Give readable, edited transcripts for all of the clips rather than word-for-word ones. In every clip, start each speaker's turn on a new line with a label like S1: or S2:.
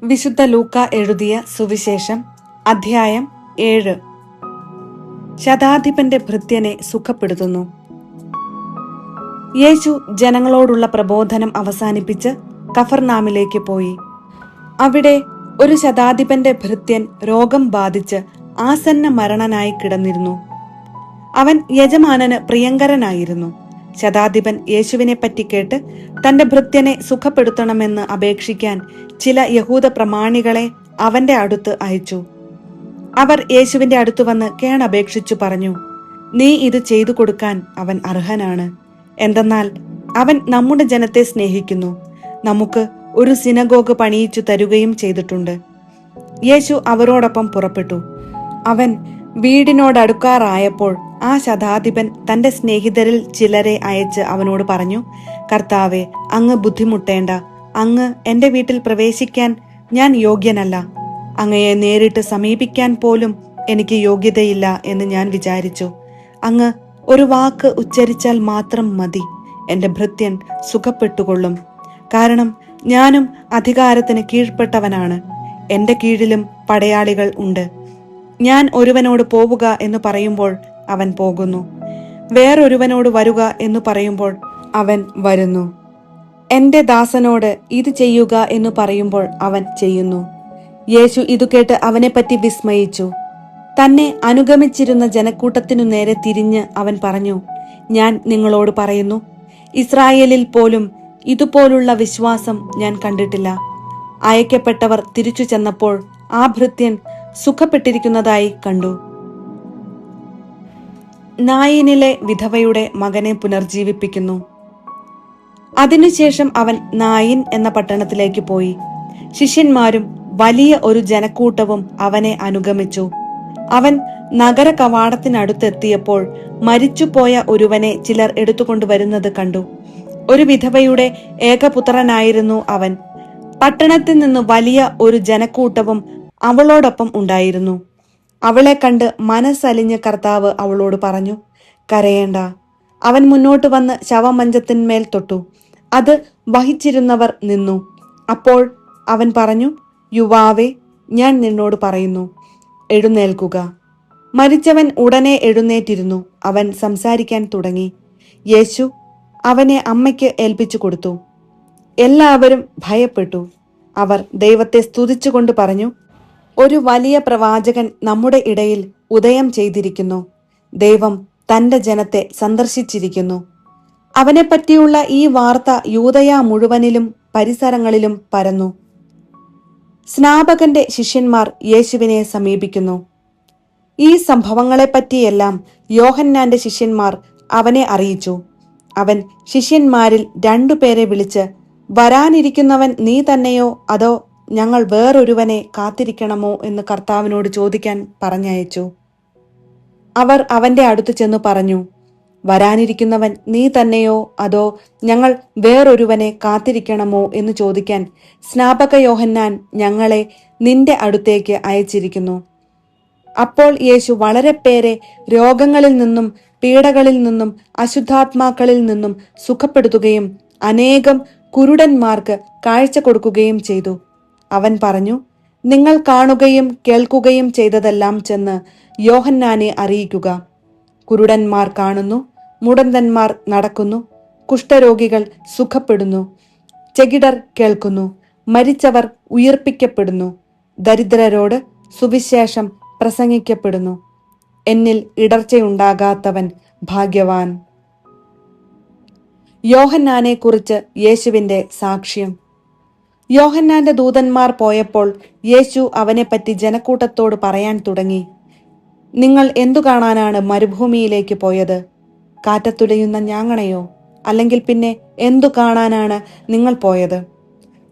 S1: വിശുദ്ധ ലൂക്ക എഴുതിയ സുവിശേഷം അധ്യായം 7. ശതാധിപന്റെ ഭൃത്യനെ സുഖപ്പെടുത്തുന്നു. യേശു ജനങ്ങളോടുള്ള പ്രബോധനം അവസാനിപ്പിച്ച് കഫർനാമിലേക്ക് പോയി. അവിടെ ഒരു ശതാധിപന്റെ ഭൃത്യൻ രോഗം ബാധിച്ച് ആസന്ന മരണനായി കിടന്നിരുന്നു. അവൻ യജമാനന് പ്രിയങ്കരനായിരുന്നു. ശതാധിപൻ യേശുവിനെപ്പറ്റി കേട്ട് തന്റെ ഭൃത്യനെ സുഖപ്പെടുത്തണമെന്ന് അപേക്ഷിക്കാൻ ചില യഹൂദ പ്രമാണികളെ അവന്റെ അടുത്ത് അയച്ചു. അവർ യേശുവിന്റെ അടുത്ത് വന്ന് കേണപേക്ഷിച്ചു പറഞ്ഞു, നീ ഇത് ചെയ്തു കൊടുക്കാൻ അവൻ അർഹനാണ്. എന്തെന്നാൽ അവൻ നമ്മുടെ ജനത്തെ സ്നേഹിക്കുന്നു, നമുക്ക് ഒരു സിനഗോഗ് പണിയിച്ചു തരുകയും ചെയ്തിട്ടുണ്ട്. യേശു അവരോടൊപ്പം പുറപ്പെട്ടു. അവൻ വീടിനോടടുക്കാറായപ്പോൾ ആ ശതാധിപൻ തന്റെ സ്നേഹിതരിൽ ചിലരെ അയച്ച് അവനോട് പറഞ്ഞു, കർത്താവെ, അങ്ങ് ബുദ്ധിമുട്ടേണ്ട. അങ്ങ് എന്റെ വീട്ടിൽ പ്രവേശിക്കാൻ ഞാൻ യോഗ്യനല്ല. അങ്ങയെ നേരിട്ട് സമീപിക്കാൻ പോലും എനിക്ക് യോഗ്യതയില്ല എന്ന് ഞാൻ വിചാരിച്ചു. അങ്ങ് ഒരു വാക്ക് ഉച്ചരിച്ചാൽ മാത്രം മതി, എന്റെ ഭൃത്യൻ സുഖപ്പെട്ടുകൊള്ളും. കാരണം ഞാനും അധികാരത്തിന് കീഴ്പ്പെട്ടവനാണ്. എന്റെ കീഴിലും പടയാളികൾ ഉണ്ട്. ഞാൻ ഒരുവനോട് പോവുക എന്ന് പറയുമ്പോൾ അവൻ പോകുന്നു, വേറൊരുവനോട് വരുക എന്ന് പറയുമ്പോൾ അവൻ വരുന്നു. എന്റെ ദാസനോട് ഇത് ചെയ്യുക എന്ന് പറയുമ്പോൾ അവൻ ചെയ്യുന്നു. യേശു ഇതു കേട്ട് അവനെപ്പറ്റി വിസ്മയിച്ചു. തന്നെ അനുഗമിച്ചിരുന്ന ജനക്കൂട്ടത്തിനു നേരെ തിരിഞ്ഞ് അവൻ പറഞ്ഞു, ഞാൻ നിങ്ങളോട് പറയുന്നു, ഇസ്രായേലിൽ പോലും ഇതുപോലുള്ള വിശ്വാസം ഞാൻ കണ്ടിട്ടില്ല. അയക്കപ്പെട്ടവർ തിരിച്ചു ചെന്നപ്പോൾ ആ ഭൃത്യൻ സുഖപ്പെട്ടിരിക്കുന്നതായി കണ്ടു. നായിനിലെ വിധവയുടെ മകനെ പുനർജീവിപ്പിക്കുന്നു. അതിനുശേഷം അവൻ നായിൻ എന്ന പട്ടണത്തിലേക്ക് പോയി. ശിഷ്യന്മാരും വലിയ ഒരു ജനക്കൂട്ടവും അവനെ അനുഗമിച്ചു. അവൻ നഗര കവാടത്തിനടുത്തെത്തിയപ്പോൾ മരിച്ചുപോയ ഒരുവനെ ചിലർ എടുത്തുകൊണ്ടുവരുന്നത് കണ്ടു. ഒരു വിധവയുടെ ഏകപുത്രനായിരുന്നു അവൻ. പട്ടണത്തിൽ നിന്ന് വലിയ ഒരു ജനക്കൂട്ടവും അവളോടൊപ്പം ഉണ്ടായിരുന്നു. അവളെ കണ്ട് മനസ്സലിഞ്ഞ് കർത്താവ് അവളോട് പറഞ്ഞു, കരയേണ്ട. അവൻ മുന്നോട്ട് വന്ന് ശവമഞ്ചത്തിന്മേൽ തൊട്ടു. അത് വഹിച്ചിരുന്നവർ നിന്നു. അപ്പോൾ അവൻ പറഞ്ഞു, യുവാവേ, ഞാൻ നിന്നോട് പറയുന്നു, എഴുന്നേൽക്കുക. മരിച്ചവൻ ഉടനെ എഴുന്നേറ്റിരുന്നു. അവൻ സംസാരിക്കാൻ തുടങ്ങി. യേശു അവനെ അമ്മയ്ക്ക് ഏൽപ്പിച്ചു കൊടുത്തു. എല്ലാവരും ഭയപ്പെട്ടു. അവർ ദൈവത്തെ സ്തുതിച്ചുകൊണ്ട് പറഞ്ഞു, ഒരു വലിയ പ്രവാചകൻ നമ്മുടെ ഇടയിൽ ഉദയം ചെയ്തിരിക്കുന്നു. ദൈവം തന്റെ ജനത്തെ സന്ദർശിച്ചിരിക്കുന്നു. അവനെപ്പറ്റിയുള്ള ഈ വാർത്ത യൂദയ മുഴുവനിലും പരിസരങ്ങളിലും പരന്നു. സ്നാപകന്റെ ശിഷ്യന്മാർ യേശുവിനെ സമീപിക്കുന്നു. ഈ സംഭവങ്ങളെപ്പറ്റിയെല്ലാം യോഹന്നാന്റെ ശിഷ്യന്മാർ അവനെ അറിയിച്ചു. അവൻ ശിഷ്യന്മാരിൽ 2 പേരെ വിളിച്ച്, വരാനിരിക്കുന്നവൻ നീ തന്നെയോ അതോ ഞങ്ങൾ വേറൊരുവനെ കാത്തിരിക്കണമോ എന്ന് കർത്താവിനോട് ചോദിക്കാൻ പറഞ്ഞയച്ചു. അവർ അവന്റെ അടുത്ത് ചെന്നു പറഞ്ഞു, വരാനിരിക്കുന്നവൻ നീ തന്നെയോ അതോ ഞങ്ങൾ വേറൊരുവനെ കാത്തിരിക്കണമോ എന്ന് ചോദിക്കാൻ സ്നാപക യോഹന്നാൻ ഞങ്ങളെ നിന്റെ അടുത്തേക്ക് അയച്ചിരിക്കുന്നു. അപ്പോൾ യേശു വളരെ പേരെ രോഗങ്ങളിൽ നിന്നും പീഡകളിൽ നിന്നും അശുദ്ധാത്മാക്കളിൽ നിന്നും സുഖപ്പെടുത്തുകയും അനേകം കുരുടന്മാർക്ക് കാഴ്ച കൊടുക്കുകയും ചെയ്തു. അവൻ പറഞ്ഞു, നിങ്ങൾ കാണുകയും കേൾക്കുകയും ചെയ്തതെല്ലാം ചെന്ന് യോഹന്നാനെ അറിയിക്കുക. കുരുടന്മാർ കാണുന്നു, മുടന്തന്മാർ നടക്കുന്നു, കുഷ്ഠരോഗികൾ സുഖപ്പെടുന്നു, ചെകിടർ കേൾക്കുന്നു, മരിച്ചവർ ഉയിർപ്പിക്കപ്പെടുന്നു, ദരിദ്രരോട് സുവിശേഷം പ്രസംഗിക്കപ്പെടുന്നു. എന്നിൽ ഇടർച്ചയുണ്ടാകാത്തവൻ ഭാഗ്യവാൻ. യോഹന്നാനെ കുറിച്ച് യേശുവിന്റെ സാക്ഷ്യം. യോഹന്നാന്റെ ദൂതന്മാർ പോയപ്പോൾ യേശു അവനെപ്പറ്റി ജനക്കൂട്ടത്തോട് പറയാൻ തുടങ്ങി. നിങ്ങൾ എന്തു കാണാനാണ് മരുഭൂമിയിലേക്ക് പോയത്? കാറ്റത്തുലയുന്ന ഞാങ്ങണയോ? അല്ലെങ്കിൽ പിന്നെ എന്തു കാണാനാണ് നിങ്ങൾ പോയത്?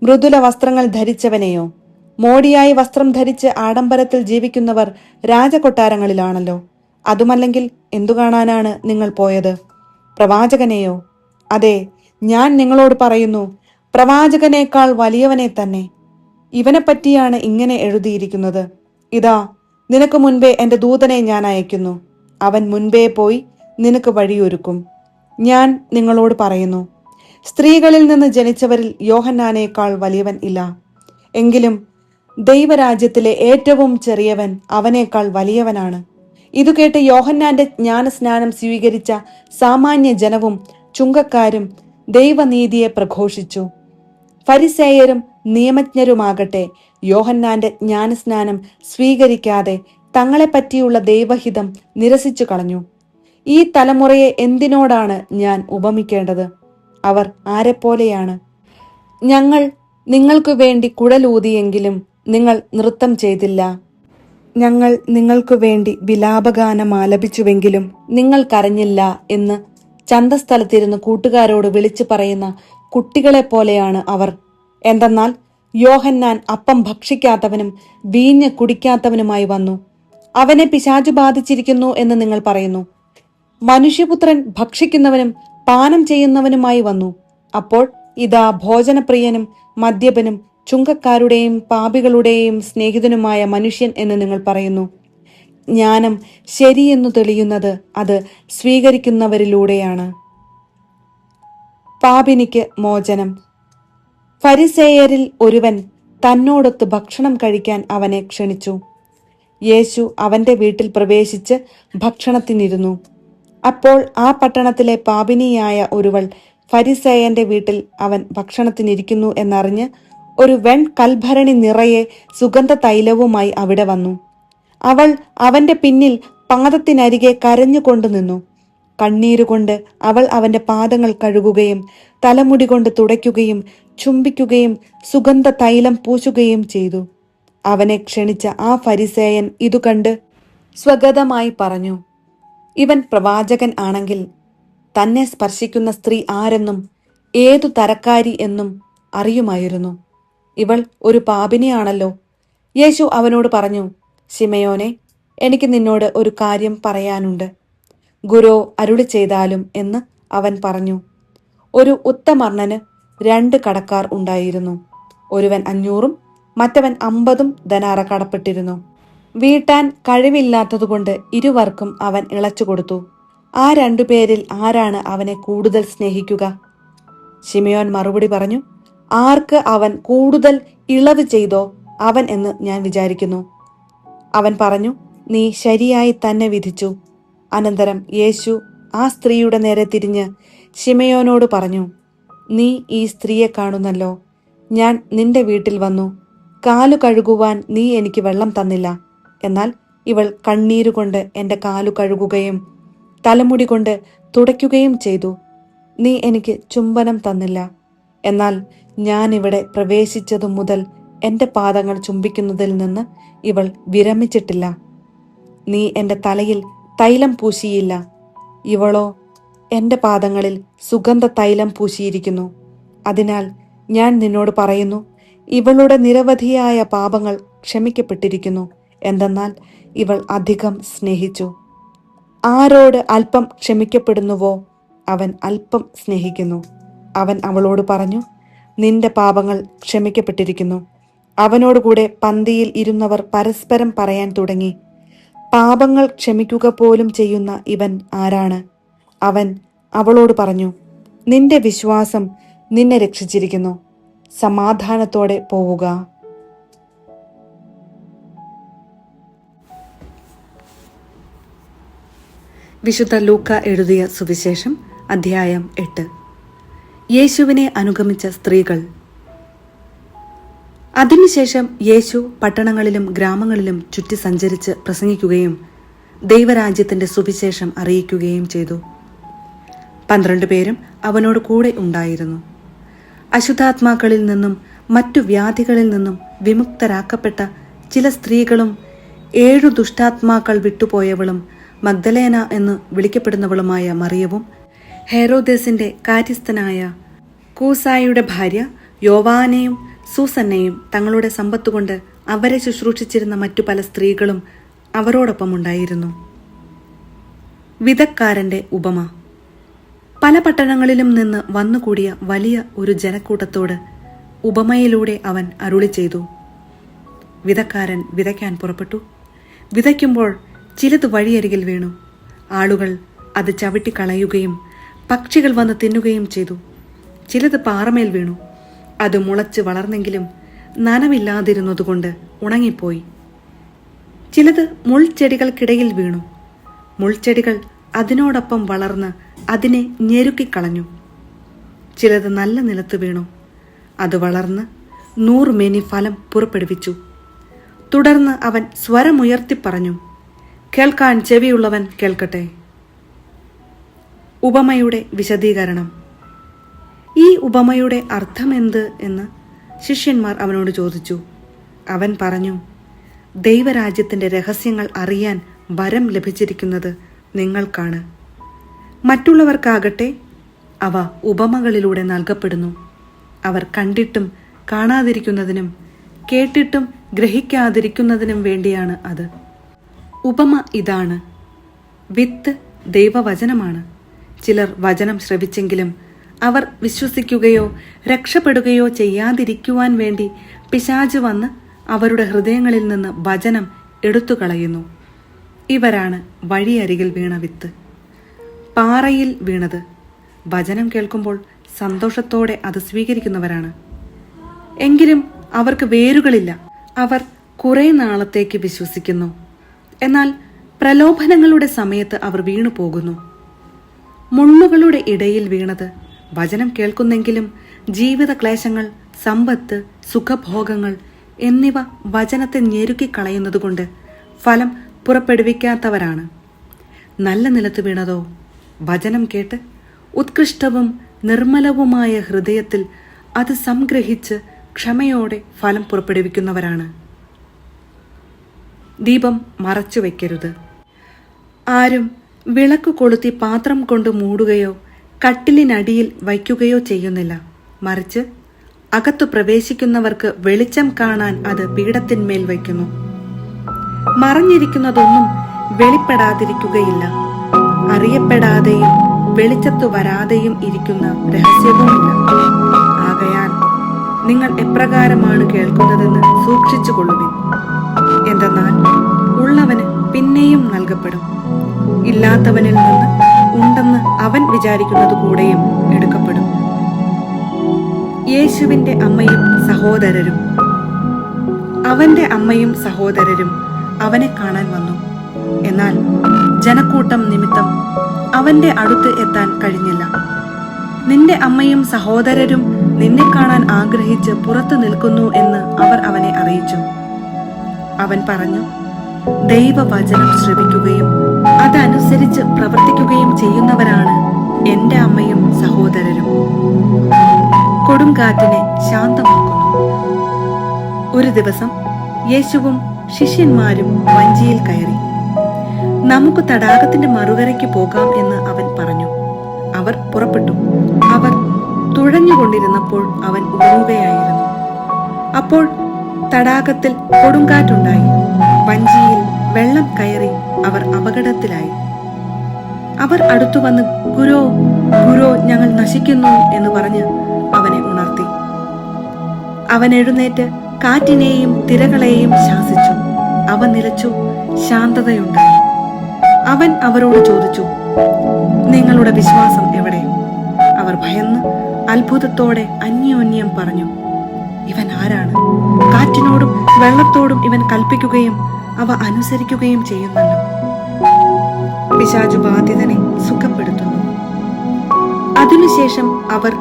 S1: മൃദുല വസ്ത്രങ്ങൾ ധരിച്ചവനെയോ? മോടിയായി വസ്ത്രം ധരിച്ച് ആഡംബരത്തിൽ ജീവിക്കുന്നവർ രാജകൊട്ടാരങ്ങളിലാണല്ലോ. അതുമല്ലെങ്കിൽ എന്തു കാണാനാണ് നിങ്ങൾ പോയത്? പ്രവാചകനെയോ? അതെ, ഞാൻ നിങ്ങളോട് പറയുന്നു, പ്രവാചകനേക്കാൾ വലിയവനെ തന്നെ. ഇവനെപ്പറ്റിയാണ് ഇങ്ങനെ എഴുതിയിരിക്കുന്നത്, ഇതാ, നിനക്ക് മുൻപേ എന്റെ ദൂതനെ ഞാൻ അയക്കുന്നു. അവൻ മുൻപേ പോയി നിനക്ക് വഴിയൊരുക്കും. ഞാൻ നിങ്ങളോട് പറയുന്നു, സ്ത്രീകളിൽ നിന്ന് ജനിച്ചവരിൽ യോഹന്നാനേക്കാൾ വലിയവൻ ഇല്ല. എങ്കിലും ദൈവരാജ്യത്തിലെ ഏറ്റവും ചെറിയവൻ അവനേക്കാൾ വലിയവനാണ്. ഇതു കേട്ട് യോഹന്നാന്റെ ജ്ഞാനസ്നാനം സ്വീകരിച്ച സാമാന്യ ജനവും ചുങ്കക്കാരും ദൈവനീതിയെ പ്രഘോഷിച്ചു. ഫരിസേയരും നിയമജ്ഞരുമാകട്ടെ യോഹന്നാന്റെ ജ്ഞാനസ്നാനം സ്വീകരിക്കാതെ തങ്ങളെപ്പറ്റിയുള്ള ദൈവഹിതം നിരസിച്ചു കളഞ്ഞു. ഈ തലമുറയെ എന്തിനോടാണ് ഞാൻ ഉപമിക്കേണ്ടത്? അവർ ആരെപ്പോലെയാണ്? ഞങ്ങൾ നിങ്ങൾക്കു വേണ്ടി കുഴലൂതിയെങ്കിലും നിങ്ങൾ നൃത്തം ചെയ്തില്ല. ഞങ്ങൾ നിങ്ങൾക്കു വേണ്ടി വിലാപഗാനം ആലപിച്ചുവെങ്കിലും നിങ്ങൾ കരഞ്ഞില്ല എന്ന് ചന്തസ്ഥലത്തിരുന്ന് കൂട്ടുകാരോട് വിളിച്ചു പറയുന്ന കുട്ടികളെപ്പോലെയാണ് അവർ. എന്തെന്നാൽ യോഹന്നാൻ അപ്പം ഭക്ഷിക്കാത്തവനും വീഞ്ഞ് കുടിക്കാത്തവനുമായി വന്നു, അവനെ പിശാചു ബാധിച്ചിരിക്കുന്നു എന്ന് നിങ്ങൾ പറയുന്നു. മനുഷ്യപുത്രൻ ഭക്ഷിക്കുന്നവനും പാനം ചെയ്യുന്നവനുമായി വന്നു. അപ്പോൾ ഇതാ ഭോജനപ്രിയനും മദ്യപനും ചുങ്കക്കാരുടെയും പാപികളുടെയും സ്നേഹിതനുമായ മനുഷ്യൻ എന്ന് നിങ്ങൾ പറയുന്നു. ജ്ഞാനം ശരിയെന്നു തെളിയുന്നത് അത് സ്വീകരിക്കുന്നവരിലൂടെയാണ്. പാപിനിക്ക് മോചനം. ഫരിസേയരിൽ ഒരുവൻ തന്നോടൊത്ത് ഭക്ഷണം കഴിക്കാൻ അവനെ ക്ഷണിച്ചു. യേശു അവന്റെ വീട്ടിൽ പ്രവേശിച്ച് ഭക്ഷണത്തിനിരുന്നു. അപ്പോൾ ആ പട്ടണത്തിലെ പാപിനിയായ ഒരുവൾ ഫരിസേയന്റെ വീട്ടിൽ അവൻ ഭക്ഷണത്തിനിരിക്കുന്നു എന്നറിഞ്ഞ് ഒരു കൽഭരണി നിറയെ സുഗന്ധ തൈലവുമായി അവിടെ വന്നു. അവൾ അവന്റെ പിന്നിൽ പാദത്തിനരികെ കരഞ്ഞുകൊണ്ടു നിന്നു. കണ്ണീരുകൊണ്ട് അവൾ അവന്റെ പാദങ്ങൾ കഴുകുകയും തലമുടി കൊണ്ട് തുടയ്ക്കുകയും ചുംബിക്കുകയും സുഗന്ധ തൈലം പൂശുകയും ചെയ്തു. അവനെ ക്ഷണിച്ച ആ ഫരിസേയൻ ഇതു കണ്ട് സ്വഗതമായി പറഞ്ഞു, ഇവൻ പ്രവാചകൻ ആണെങ്കിൽ തന്നെ സ്പർശിക്കുന്ന സ്ത്രീ ആരെന്നും ഏതു തരക്കാരി എന്നും അറിയുമായിരുന്നു. ഇവൾ ഒരു പാപിനിയാണല്ലോ. യേശു അവനോട് പറഞ്ഞു, ശിമയോനെ, എനിക്ക് നിന്നോട് ഒരു കാര്യം പറയാനുണ്ട്. ഗുരു അരുളി ചെയ്താലും എന്ന് അവൻ പറഞ്ഞു. ഒരു ഉത്തമർണന് 2 കടക്കാർ ഉണ്ടായിരുന്നു. ഒരുവൻ 500 മറ്റവൻ 50 ധനാറ കടപ്പെട്ടിരുന്നു. വീട്ടാൻ കഴിവില്ലാത്തതുകൊണ്ട് ഇരുവർക്കും അവൻ ഇളച്ചു കൊടുത്തു. ആ 2 പേരിൽ ആരാണ് അവനെ കൂടുതൽ സ്നേഹിക്കുക? ശിമയോൻ മറുപടി പറഞ്ഞു, ആർക്ക് അവൻ കൂടുതൽ ഇളവ് ചെയ്തോ അവൻ എന്ന് ഞാൻ വിചാരിക്കുന്നു. അവൻ പറഞ്ഞു, നീ ശരിയായി തന്നെ വിധിച്ചു. അനന്തരം യേശു ആ സ്ത്രീയുടെ നേരെ തിരിഞ്ഞ് ശിമയോനോട് പറഞ്ഞു, നീ ഈ സ്ത്രീയെ കാണുന്നല്ലോ. ഞാൻ നിന്റെ വീട്ടിൽ വന്നു. കാലു കഴുകുവാൻ നീ എനിക്ക് വെള്ളം തന്നില്ല. എന്നാൽ ഇവൾ കണ്ണീരുകൊണ്ട് എൻ്റെ കാലു കഴുകുകയും തലമുടി കൊണ്ട് തുടയ്ക്കുകയും ചെയ്തു. നീ എനിക്ക് ചുംബനം തന്നില്ല. എന്നാൽ ഞാൻ ഇവിടെ പ്രവേശിച്ചതു മുതൽ എൻ്റെ പാദങ്ങൾ ചുംബിക്കുന്നതിൽ നിന്ന് ഇവൾ വിരമിച്ചിട്ടില്ല. നീ എൻ്റെ തലയിൽ തൈലം പൂശിയില്ല. ഇവളോ എൻ്റെ പാദങ്ങളിൽ സുഗന്ധ തൈലം പൂശിയിരിക്കുന്നു. അതിനാൽ ഞാൻ നിന്നോട് പറയുന്നു, ഇവളുടെ നിരവധിയായ പാപങ്ങൾ ക്ഷമിക്കപ്പെട്ടിരിക്കുന്നു. എന്തെന്നാൽ ഇവൾ അധികം സ്നേഹിച്ചു. ആരോട് അല്പം ക്ഷമിക്കപ്പെടുന്നുവോ അവൻ അല്പം സ്നേഹിക്കുന്നു. അവൻ അവളോട് പറഞ്ഞു, നിന്റെ പാപങ്ങൾ ക്ഷമിക്കപ്പെട്ടിരിക്കുന്നു. അവനോടുകൂടെ പന്തിയിൽ ഇരുന്നവർ പരസ്പരം പറയാൻ തുടങ്ങി, പാപങ്ങൾ ക്ഷമിക്കുക പോലും ചെയ്യുന്ന ഇവൻ ആരാണ്? അവൻ അവളോട് പറഞ്ഞു, നിന്റെ വിശ്വാസം നിന്നെ രക്ഷിച്ചിരിക്കുന്നു. സമാധാനത്തോടെ പോവുക. വിശുദ്ധ ലൂക്ക എഴുതിയ സുവിശേഷം അധ്യായം 8. യേശുവിനെ അനുഗമിച്ച സ്ത്രീകൾ. അതിനുശേഷം യേശു പട്ടണങ്ങളിലും ഗ്രാമങ്ങളിലും ചുറ്റി സഞ്ചരിച്ച് പ്രസംഗിക്കുകയും ദൈവരാജ്യത്തിന്റെ സുവിശേഷം അറിയിക്കുകയും ചെയ്തു. 12 പേരും അവനോട് കൂടെ ഉണ്ടായിരുന്നു. അശുദ്ധാത്മാക്കളിൽ നിന്നും മറ്റു വ്യാധികളിൽ നിന്നും വിമുക്തരാക്കപ്പെട്ട ചില സ്ത്രീകളും 7 ദുഷ്ടാത്മാക്കൾ വിട്ടുപോയവളും മഗ്ദലേന എന്ന് വിളിക്കപ്പെടുന്നവളുമായ മറിയവും ഹെരോദേസിന്റെ കാര്യസ്ഥനായ കൂസായുടെ ഭാര്യ യോവാനയും സൂസന്നയും തങ്ങളുടെ സമ്പത്തുകൊണ്ട് അവരെ ശുശ്രൂഷിച്ചിരുന്ന മറ്റു പല സ്ത്രീകളും അവരോടൊപ്പം ഉണ്ടായിരുന്നു. വിതക്കാരന്റെ ഉപമ. പല പട്ടണങ്ങളിലും നിന്ന് വന്നുകൂടിയ വലിയ ഒരു ജനക്കൂട്ടത്തോട് ഉപമയിലൂടെ അവൻ അരുളി ചെയ്തു. വിതക്കാരൻ വിതയ്ക്കാൻ പുറപ്പെട്ടു. വിതയ്ക്കുമ്പോൾ ചിലത് വഴിയരികിൽ വീണു. ആളുകൾ അത് ചവിട്ടിക്കളയുകയും പക്ഷികൾ വന്ന് തിന്നുകയും ചെയ്തു. ചിലത് പാറമേൽ വീണു. അത് മുളച്ച് വളർന്നെങ്കിലും നനവില്ലാതിരുന്നതുകൊണ്ട് ഉണങ്ങിപ്പോയി. ചിലത് മുൾച്ചെടികൾക്കിടയിൽ വീണു. മുൾച്ചെടികൾ അതിനോടൊപ്പം വളർന്ന് അതിനെ ഞെരുക്കിക്കളഞ്ഞു. ചിലത് നല്ല നിലത്ത് വീണു. അത് വളർന്ന് 100 മേനി ഫലം പുറപ്പെടുവിച്ചു. തുടർന്ന് അവൻ സ്വരമുയർത്തി പറഞ്ഞു, കേൾക്കാൻ ചെവിയുള്ളവൻ കേൾക്കട്ടെ. ഉപമയുടെ വിശദീകരണം. ഈ ഉപമയുടെ അർത്ഥമെന്ത് എന്ന് ശിഷ്യന്മാർ അവനോട് ചോദിച്ചു. അവൻ പറഞ്ഞു, ദൈവരാജ്യത്തിൻ്റെ രഹസ്യങ്ങൾ അറിയാൻ വരം ലഭിച്ചിരിക്കുന്നത് നിങ്ങൾക്കാണ്. മറ്റുള്ളവർക്കാകട്ടെ അവ ഉപമകളിലൂടെ നൽകപ്പെടുന്നു. അവർ കണ്ടിട്ടും കാണാതിരിക്കുന്നതിനും കേട്ടിട്ടും ഗ്രഹിക്കാതിരിക്കുന്നതിനും വേണ്ടിയാണ് അത്. ഉപമ ഇതാണ്: വിത്ത് ദൈവവചനമാണ്. ചിലർ വചനം ശ്രവിച്ചെങ്കിലും അവർ വിശ്വസിക്കുകയോ രക്ഷപ്പെടുകയോ ചെയ്യാതിരിക്കുവാൻ വേണ്ടി പിശാച് വന്ന് അവരുടെ ഹൃദയങ്ങളിൽ നിന്ന് വചനം എടുത്തുകളയുന്നു. ഇവരാണ് വഴിയരികിൽ വീണ വിത്ത്. പാറയിൽ വീണത് വചനം കേൾക്കുമ്പോൾ സന്തോഷത്തോടെ അത് സ്വീകരിക്കുന്നവരാണ്. എങ്കിലും അവർക്ക് വേരുകളില്ല. അവർ കുറെ നാളത്തേക്ക് വിശ്വസിക്കുന്നു. എന്നാൽ പ്രലോഭനങ്ങളുടെ സമയത്ത് അവർ വീണു പോകുന്നു. മുള്ളുകളുടെ ഇടയിൽ വീണത് വചനം കേൾക്കുന്നെങ്കിലും ജീവിത ക്ലേശങ്ങൾ, സമ്പത്ത്, സുഖഭോഗങ്ങൾ എന്നിവ വചനത്തെ ഞെരുക്കിക്കളയുന്നതുകൊണ്ട് ഫലം പുറപ്പെടുവിക്കാത്തവരാണ്. നല്ല നിലത്ത് വീണതോ വചനം കേട്ട് ഉത്കൃഷ്ടവും നിർമ്മലവുമായ ഹൃദയത്തിൽ അത് സംഗ്രഹിച്ച് ക്ഷമയോടെ ഫലം പുറപ്പെടുവിക്കുന്നവരാണ്. ദീപം മറച്ചു വയ്ക്കരുത്. ആരും വിളക്ക് കൊളുത്തി പാത്രം കൊണ്ട് മൂടുകയോ കട്ടിലിനടിയിൽ വയ്ക്കുകയോ ചെയ്യുന്നില്ല. മറിച്ച് അകത്തു പ്രവേശിക്കുന്നവർക്ക് വെളിച്ചം കാണാൻ അത് പീഠത്തിന്മേൽ വയ്ക്കുന്നു. മറഞ്ഞിരിക്കുന്നതൊന്നും വെളിപ്പെടാതിരിക്കുകയില്ല. അറിയപ്പെടാതെയും വെളിച്ചത്തു വരാതെയും ഇരിക്കുന്ന രഹസ്യവുമില്ല. ആകയാൽ നിങ്ങൾ എപ്രകാരമാണ് കേൾക്കുന്നതെന്ന് സൂക്ഷിച്ചുകൊള്ളുവിൻ. എന്തെന്നാൽ ഉള്ളവന് പിന്നെയും നൽകപ്പെടും, ഇല്ലാത്തവനിൽ നിന്ന് ഉണ്ടെന്ന് അവൻ വിചാരിക്കുന്നത് കൂടെയും എടുക്കപ്പെടും. യേശുവിന്റെ അമ്മയും സഹോദരരും. അവന്റെ അമ്മയും സഹോദരരും അവനെ കാണാൻ വന്നു. എന്നാൽ ജനക്കൂട്ടം നിമിത്തം അവന്റെ അടുത്ത് എത്താൻ കഴിഞ്ഞില്ല. നിന്റെ അമ്മയും സഹോദരരും നിന്നെ കാണാൻ ആഗ്രഹിച്ച് പുറത്തു നിൽക്കുന്നു എന്ന് അവർ അവനെ അറിയിച്ചു. അവൻ പറഞ്ഞു, ദൈവവചനം ശ്രവിക്കുകയും അതനുസരിച്ച് പ്രവർത്തിക്കുകയും ചെയ്യുന്നവരാണ് എന്റെ അമ്മയും സഹോദരരും. കൊടുങ്കാറ്റിനെ ശാന്തമാക്കുന്നു. ഒരു ദിവസം യേശുവും ശിഷ്യന്മാരും വഞ്ചിയിൽ കയറി. നമുക്ക് തടാകത്തിന്റെ മറുകരയ്ക്ക് പോകാം എന്ന് അവൻ പറഞ്ഞു. അവർ പുറപ്പെട്ടു. അവർ തുഴഞ്ഞുകൊണ്ടിരുന്നപ്പോൾ അവൻ ഉറങ്ങുകയായിരുന്നു. അപ്പോൾ തടാകത്തിൽ കൊടുങ്കാറ്റുണ്ടായി. വഞ്ചിയിൽ വെള്ളം കയറി അവർ അപകടത്തിലായി. അവർ അടുത്തു വന്ന്, ഗുരോ, ഗുരോ, ഞങ്ങൾ നശിക്കുന്നു എന്ന് പറഞ്ഞ് അവനെ ഉണർത്തി. അവൻ എഴുന്നേറ്റ് കാറ്റിനെയും തിരകളെയും ശാസിച്ചു. അവ നിലച്ചു, ശാന്തതയുണ്ടായി. അവൻ അവരോട് ചോദിച്ചു, നിങ്ങളുടെ വിശ്വാസം എവിടെ? അവർ ഭയന്ന് അത്ഭുതത്തോടെ അന്യോന്യം പറഞ്ഞു, ഇവൻ ആരാണ്? കാറ്റിനോടും വെള്ളത്തോടും ഇവൻ കൽപ്പിക്കുകയും അവ അനുസരിക്കുകയും ചെയ്യുന്നല്ലോ. പിശാചു ബാധിതനെ സുഖപ്പെടുത്തുന്നു. അതിനുശേഷം അവർ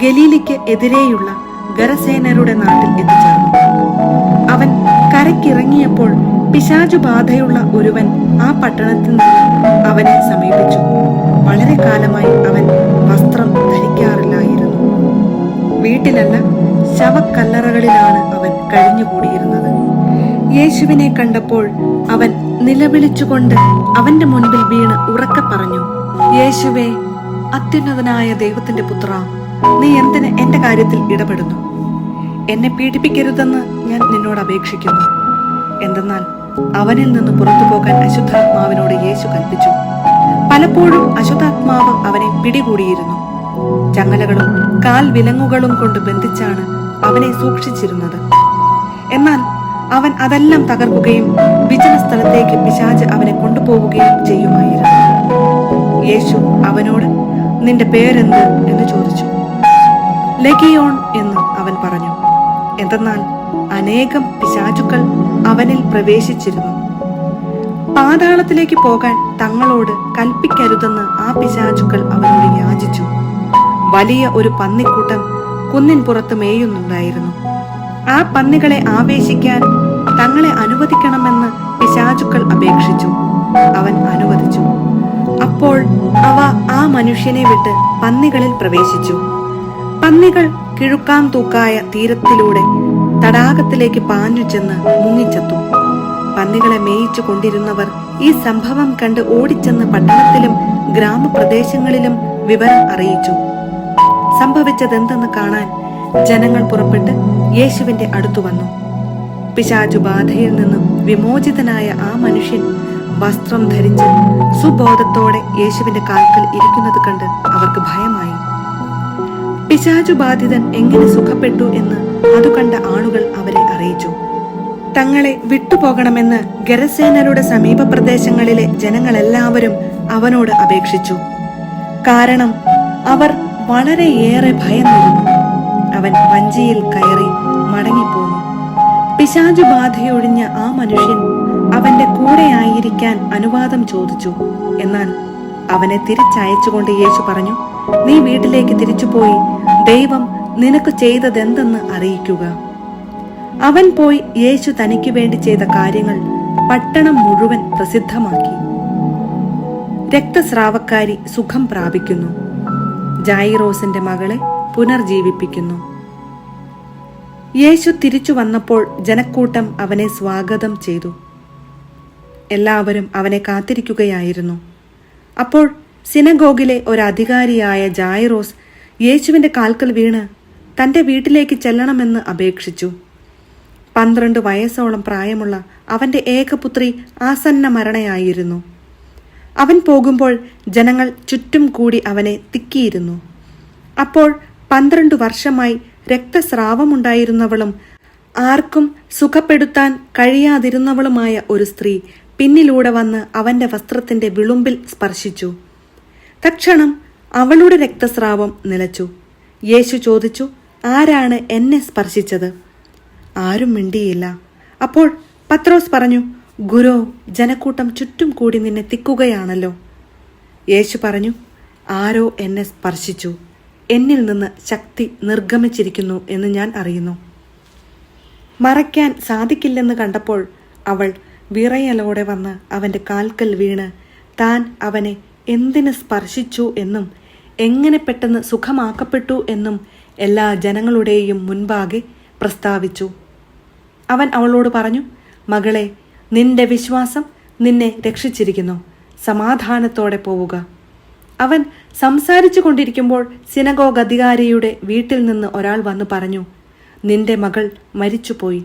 S1: ഗലീലിക്ക് എതിരെയുള്ള ഗരസേനരുടെ നാട്ടിൽ എത്തിച്ചേർന്നു. അവൻ കരയ്ക്കിറങ്ങിയപ്പോൾ പിശാചു ബാധയുള്ള ഒരുവൻ ആ പട്ടണത്തിൽ നിന്ന് അവനെ സമീപിച്ചു. വളരെ കാലമായി അവൻ വസ്ത്രം ധരിക്കാറില്ലായിരുന്നു. വീട്ടിലല്ല, ശവക്കല്ലറകളിലാണ് അവൻ കഴിഞ്ഞുകൂടിയിരുന്നത്. യേശുവിനെ കണ്ടപ്പോൾ അവൻ നിലവിളിച്ചുകൊണ്ട് അവന്റെ മുൻപിൽ വീണ് ഉറക്കെ പറഞ്ഞു, യേശുവേ, അത്യുന്നതനായ ദൈവത്തിന്റെ പുത്ര, നീ എന്തിന് എന്റെ കാര്യത്തിൽ ഇടപെടുന്നു? എന്നെ പീഡിപ്പിക്കരുതെന്ന് ഞാൻ നിന്നോട് അപേക്ഷിക്കുന്നു. എന്തെന്നാൽ അവനിൽ നിന്ന് പുറത്തു പോകാൻ അശുദ്ധാത്മാവിനോട് യേശു കൽപ്പിച്ചു. പലപ്പോഴും അശുദ്ധാത്മാവ് അവനെ പിടികൂടിയിരുന്നു. ചങ്ങലകളും കാൽ വിലങ്ങുകളും കൊണ്ട് ബന്ധിച്ചാണ് അവനെ സൂക്ഷിച്ചിരുന്നത്. എന്നാൽ അവൻ അതെല്ലാം തകർക്കുകയും വിജന സ്ഥലത്തേക്ക് പിശാച് അവനെ കൊണ്ടുപോവുകയും ചെയ്യുമായിരുന്നു. യേശു അവനോട്, നിന്റെ പേരെന്ത് എന്ന് ചോദിച്ചു. ലെഗിയോൺ എന്ന് അവൻ പറഞ്ഞു. എന്തെന്നാൽ അനേകം പിശാചുക്കൾ അവനിൽ പ്രവേശിച്ചിരുന്നു. പാതാളത്തിലേക്ക് പോകാൻ തങ്ങളോട് കൽപ്പിക്കരുതെന്ന് ആ പിശാചുക്കൾ അവനോട് യാചിച്ചു. വലിയ ഒരു പന്നിക്കൂട്ടം കുന്നിൻ പുറത്ത് മേയുന്നുണ്ടായിരുന്നു. ആ പന്നികളെ ആവേശിക്കാൻ തങ്ങളെ അനുവദിക്കണമെന്ന് പിശാചുക്കൾ അപേക്ഷിച്ചു. അവൻ അനുവദിച്ചു. അപ്പോൾ അവ ആ മനുഷ്യനെ വിട്ട് പന്നികളിൽ പ്രവേശിച്ചു. പന്നികൾ കിഴുക്കാൻ തൂക്കായ തീരത്തിലൂടെ തടാകത്തിലേക്ക് പാഞ്ഞു ചെന്ന് മുങ്ങിച്ചത്തു. പന്നികളെ മേയിച്ചു കൊണ്ടിരുന്നവർ ഈ സംഭവം കണ്ട് ഓടിച്ചെന്ന് പട്ടണത്തിലും ഗ്രാമപ്രദേശങ്ങളിലും വിവരം അറിയിച്ചു. സംഭവിച്ചതെന്തെന്ന് കാണാൻ ജനങ്ങൾ പുറപ്പെട്ട് യേശുവിന്റെ അടുത്തു വന്നു. പിശാചുബാധയിൽ നിന്നും വിമോചിതനായ ആ മനുഷ്യൻ വസ്ത്രം ധരിച്ച് സുബോധത്തോടെ യേശുവിന്റെ കാൽക്കൽ ഇരിക്കുന്നത് കണ്ട് അവർക്ക് ഭയമായി. പിശാചുബാധിതൻ എങ്ങനെ സുഖപ്പെട്ടു എന്ന് അത് കണ്ട ആളുകൾ അവരെ അറിയിച്ചു. തങ്ങളെ വിട്ടുപോകണമെന്ന് ഗെരസേനരുടെ സമീപ പ്രദേശങ്ങളിലെ ജനങ്ങളെല്ലാവരും അവനോട് അപേക്ഷിച്ചു. കാരണം അവർ വളരെയേറെ ഭയന്നിരുന്നു. അവൻ വഞ്ചിയിൽ കയറി മടങ്ങിപ്പോന്നു. പിശാചുബാധയൊഴിഞ്ഞ ആ മനുഷ്യൻ അവന്റെ കൂടെയായിരിക്കാൻ അനുവാദം ചോദിച്ചു. എന്നാൽ അവനെ തിരിച്ചയച്ചുകൊണ്ട് യേശു പറഞ്ഞു, നീ വീട്ടിലേക്ക് തിരിച്ചുപോയി ദൈവം നിനക്ക് ചെയ്തതെന്തെന്ന് അറിയിക്കുക. അവൻ പോയി യേശു തനിക്ക് വേണ്ടി ചെയ്ത കാര്യങ്ങൾ പട്ടണം മുഴുവൻ പ്രസിദ്ധമാക്കി. രക്തസ്രാവക്കാരി സുഖം പ്രാപിക്കുന്നു. ജായിറോസിന്റെ മകളെ പുനർജീവിപ്പിക്കുന്നു. യേശു തിരിച്ചു വന്നപ്പോൾ ജനക്കൂട്ടം അവനെ സ്വാഗതം ചെയ്തു. എല്ലാവരും അവനെ കാത്തിരിക്കുകയായിരുന്നു. അപ്പോൾ സിനഗോഗിലെ ഒരധികാരിയായ ജായിറോസ് യേശുവിന്റെ കാൽക്കൽ വീണ് തന്റെ വീട്ടിലേക്ക് ചെല്ലണമെന്ന് അപേക്ഷിച്ചു. 12 വയസ്സോളം പ്രായമുള്ള അവന്റെ ഏകപുത്രി ആസന്ന മരണയായിരുന്നു. അവൻ പോകുമ്പോൾ ജനങ്ങൾ ചുറ്റും കൂടി അവനെ തിക്കിയിരുന്നു. അപ്പോൾ 12 വർഷമായി രക്തസ്രാവമുണ്ടായിരുന്നവളും ആർക്കും സുഖപ്പെടുത്താൻ കഴിയാതിരുന്നവളുമായ ഒരു സ്ത്രീ പിന്നിലൂടെ വന്ന് അവന്റെ വസ്ത്രത്തിന്റെ വിളുമ്പിൽ സ്പർശിച്ചു. തക്ഷണം അവളുടെ രക്തസ്രാവം നിലച്ചു. യേശു ചോദിച്ചു, ആരാണ് എന്നെ സ്പർശിച്ചത്? ആരും മിണ്ടിയില്ല. അപ്പോൾ പത്രോസ് പറഞ്ഞു, ഗുരോ, ജനക്കൂട്ടം ചുറ്റും കൂടി നിന്നെ തിക്കുകയാണല്ലോ. യേശു പറഞ്ഞു, ആരോ എന്നെ സ്പർശിച്ചു. എന്നിൽ നിന്ന് ശക്തി നിർഗമിച്ചിരിക്കുന്നു എന്ന് ഞാൻ അറിയുന്നു. മറയ്ക്കാൻ സാധിക്കില്ലെന്ന് കണ്ടപ്പോൾ അവൾ വിറയലോടെ വന്ന് അവന്റെ കാൽക്കൽ വീണ് താൻ അവനെ എന്തിന് സ്പർശിച്ചു എന്നും എങ്ങനെ പെട്ടെന്ന് സുഖമാക്കപ്പെട്ടു എന്നും എല്ലാ ജനങ്ങളുടെയും മുൻപാകെ പ്രസ്താവിച്ചു. അവൻ അവളോട് പറഞ്ഞു, മകളെ, നിന്റെ വിശ്വാസം നിന്നെ രക്ഷിച്ചിരിക്കുന്നു. സമാധാനത്തോടെ പോവുക. അവൻ സംസാരിച്ചു കൊണ്ടിരിക്കുമ്പോൾ സിനഗോഗ് അധികാരിയുടെ വീട്ടിൽ നിന്ന് ഒരാൾ വന്നു പറഞ്ഞു, നിന്റെ മകൾ മരിച്ചുപോയി.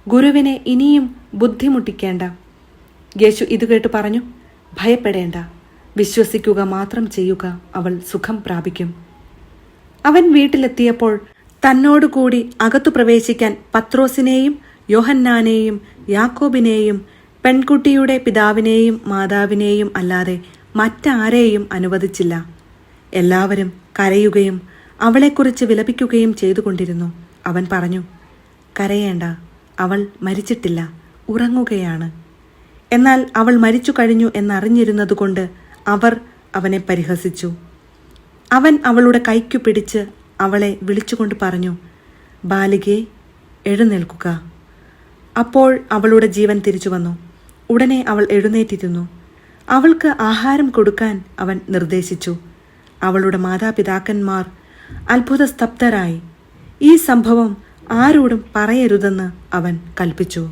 S1: ഗുരുവിനെ ഇനിയും ബുദ്ധിമുട്ടിക്കേണ്ട. യേശു ഇത് കേട്ട് പറഞ്ഞു, ഭയപ്പെടേണ്ട, വിശ്വസിക്കുക മാത്രം ചെയ്യുക, അവൾ സുഖം പ്രാപിക്കും. അവൻ വീട്ടിലെത്തിയപ്പോൾ തന്നോടുകൂടി അകത്തു പ്രവേശിക്കാൻ പത്രോസിനെയും യോഹന്നാനെയും യാക്കോബിനെയും പെൺകുട്ടിയുടെ പിതാവിനെയും മാതാവിനെയും അല്ലാതെ മറ്റാരെയും അനുവദിച്ചില്ല. എല്ലാവരും കരയുകയും അവളെക്കുറിച്ച് വിലപിക്കുകയും ചെയ്തുകൊണ്ടിരുന്നു. അവൻ പറഞ്ഞു, കരയേണ്ട, അവൾ മരിച്ചിട്ടില്ല, ഉറങ്ങുകയാണ്. എന്നാൽ അവൾ മരിച്ചു കഴിഞ്ഞു എന്നറിഞ്ഞിരുന്നതുകൊണ്ട് അവർ അവനെ പരിഹസിച്ചു. അവൻ അവളുടെ കൈക്കു പിടിച്ച് അവളെ വിളിച്ചുകൊണ്ട് പറഞ്ഞു, ബാലികേ, എഴുന്നേൽക്കുക. അപ്പോൾ അവളുടെ ജീവൻ തിരിച്ചു വന്നു. ഉടനെ അവൾ എഴുന്നേറ്റിരുന്നു. അവൾക്ക് ആഹാരം കൊടുക്കാൻ അവൻ നിർദ്ദേശിച്ചു. അവളുടെ മാതാപിതാക്കന്മാർ അത്ഭുതസ്തബ്ധരായി. ഈ സംഭവം ആരോടും പറയരുതെന്ന് അവൻ കൽപ്പിച്ചു.